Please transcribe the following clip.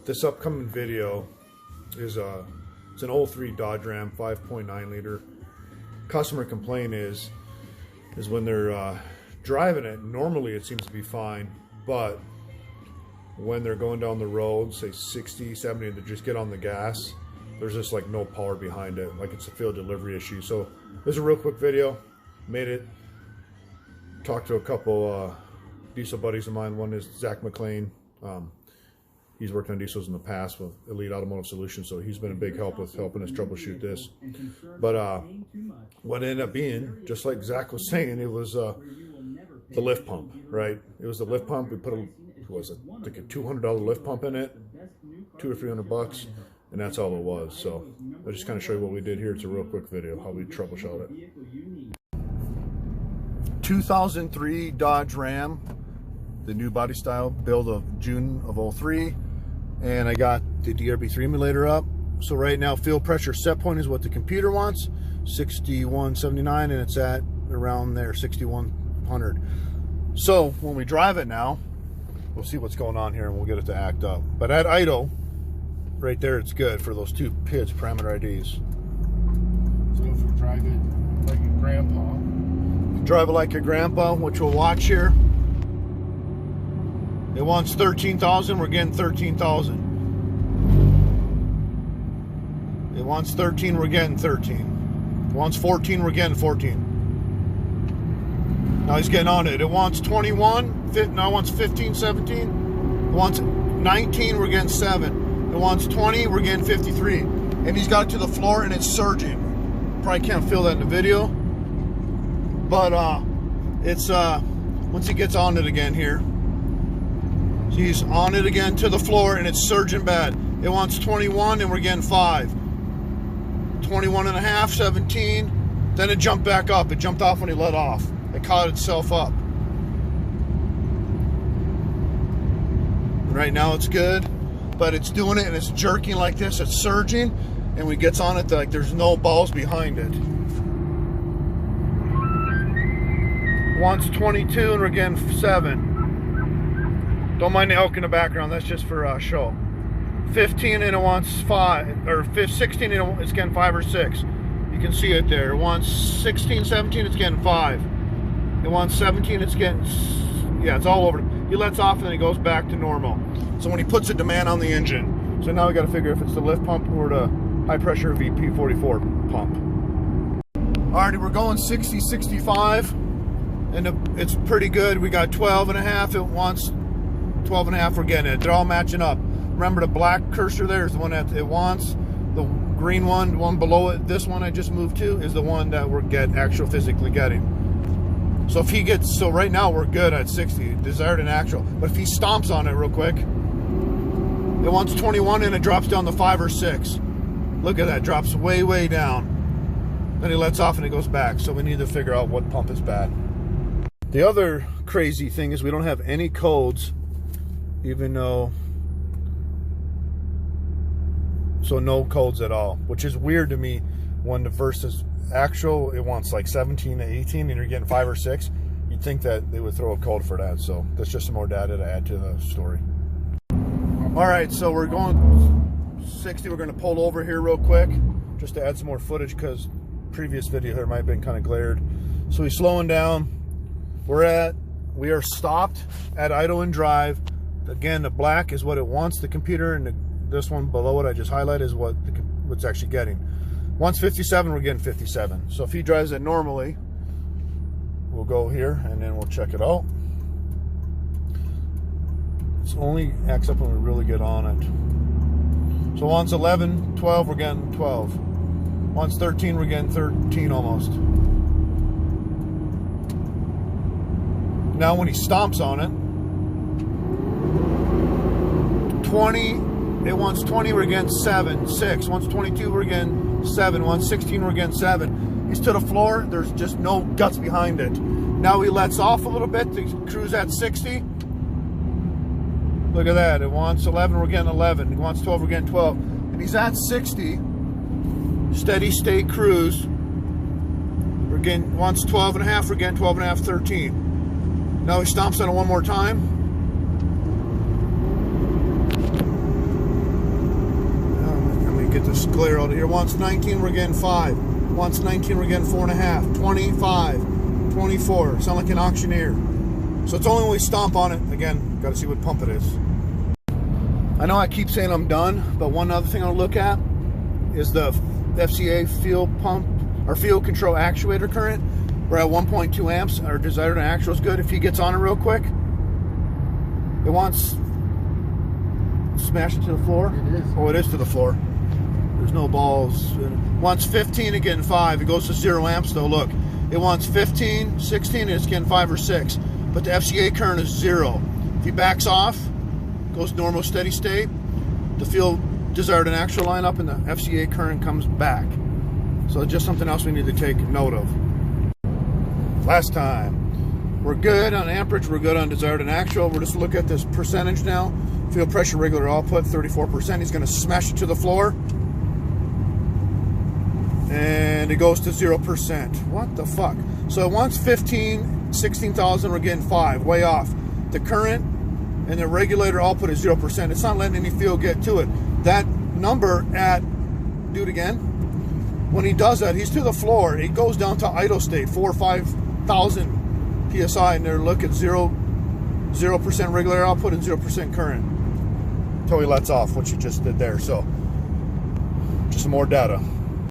This upcoming video is it's an 03 Dodge Ram 5.9 liter. Customer complaint is when they're driving it, normally it seems to be fine, but when they're going down the road, say 60, 70, and they just get on the gas, there's just like no power behind it, like it's a field delivery issue. So this is a real quick video. Made it. Talked to a couple diesel buddies of mine. One is Zach McLean. He's worked on diesels in the past with Elite Automotive Solutions, so he's been a big help with helping us troubleshoot this. But what ended up being, just like Zach was saying, it was the lift pump, right? It was the lift pump. We put like a $200 lift pump in it, $200 or $300, and that's all it was. So I'll just kind of show you what we did here. It's a real quick video, how we troubleshoot it. 2003 Dodge Ram, the new body style, build of June of 03. And I got the DRB3 emulator up. So right now, field pressure set point is what the computer wants, 6179, and it's at around there, 6100. So when we drive it now, we'll see what's going on here and we'll get it to act up. But at idle, right there, it's good for those two PIDs, parameter IDs. So if we drive it like a grandpa. Drive it like a grandpa, which we'll watch here. It wants 13,000, we're getting 13,000. It wants 13, we're getting 13. It wants 14, we're getting 14. Now he's getting on it. It wants 21, now it wants 15, 17. It wants 19, we're getting 7. It wants 20, we're getting 53. And he's got it to the floor and it's surging. Probably can't feel that in the video. But it's, once he gets on it again here, he's on it again to the floor and it's surging bad. It wants 21 and we're getting 5. 21 and a half, 17. Then it jumped back up. It jumped off when he let off. It caught itself up. Right now it's good, but it's doing it and it's jerking like this. It's surging, and when it gets on it, like there's no balls behind it. Wants 22 and we're getting 7. Don't mind the elk in the background, that's just for show. 15 and it wants 5, or 16 and it's getting 5 or 6. You can see it there. It wants 16, 17, it's getting 5. It wants 17, it's getting, yeah, it's all over. He lets off and then he goes back to normal. So when he puts a demand on the engine, so now we got to figure if it's the lift pump or the high pressure VP44 pump. Alrighty, we're going 60, 65, and it's pretty good. We got 12 and a half. It wants 12 and a half, we're getting it. They're all matching up. Remember the black cursor there is the one that it wants. The green one, the one below it, this one I just moved to, is the one that we're physically getting. So if he gets, so right now we're good at 60, desired and actual. But if he stomps on it real quick, it wants 21 and it drops down to 5 or 6. Look at that, drops way, way down. Then he lets off and it goes back. So we need to figure out what pump is bad. The other crazy thing is we don't have any codes, even though, so no codes at all, which is weird to me. When the versus actual, it wants like 17 to 18 and you're getting 5 or 6. You'd think that they would throw a code for that. So that's just some more data to add to the story. All right, so we're going 60. We're going to pull over here real quick just to add some more footage because previous video here might have been kind of glared. So he's slowing down. We are stopped at idle and drive. Again, the black is what it wants, the computer, and this one below it I just highlighted is what's actually getting. Once 57, we're getting 57. So if he drives it normally, we'll go here and then we'll check it out. It's only acts up when we really get on it. So once 11, 12, we're getting 12. Once 13, we're getting 13 almost. Now when he stomps on it, 20, it wants 20, we're getting 7, 6. Once 22, we're getting 7. Once 16, we're getting 7. He's to the floor, there's just no guts behind it. Now he lets off a little bit to cruise at 60. Look at that, it wants 11, we're getting 11. It wants 12, we're getting 12. And he's at 60, steady state cruise. We're getting, wants 12 and a half, we're getting 12 and a half, 13. Now he stomps on it one more time. It's clear out here. Wants 19, we're getting 5. Wants 19, we're getting 4.5. 25, 24. Sound like an auctioneer. So it's only when we stomp on it. Again, got to see what pump it is. I know I keep saying I'm done, but one other thing I'll look at is the FCA field pump or field control actuator current. We're at 1.2 amps. Our desired and actual is good. If he gets on it real quick, it wants smash it to the floor. It is. Oh, it is to the floor. There's no balls. It wants 15 and getting 5. It goes to 0 amps though. Look, it wants 15, 16, and it's getting 5 or 6. But the FCA current is 0. If he backs off, goes normal steady state, the field desired and actual line up, and the FCA current comes back. So just something else we need to take note of. Last time, we're good on amperage, we're good on desired and actual. We're just look at this percentage now. Field pressure regular output, 34%. He's going to smash it to the floor. And it goes to 0%. What the fuck? So it wants 15, 16,000, we're getting 5, way off. The current and the regulator output is 0%. It's not letting any field get to it. That number at, do it again. When he does that, he's to the floor. It goes down to idle state, 4,000 or 5,000 PSI, and they're look at 0% regular output and 0% current. Until he lets off, what you just did there. So, just some more data.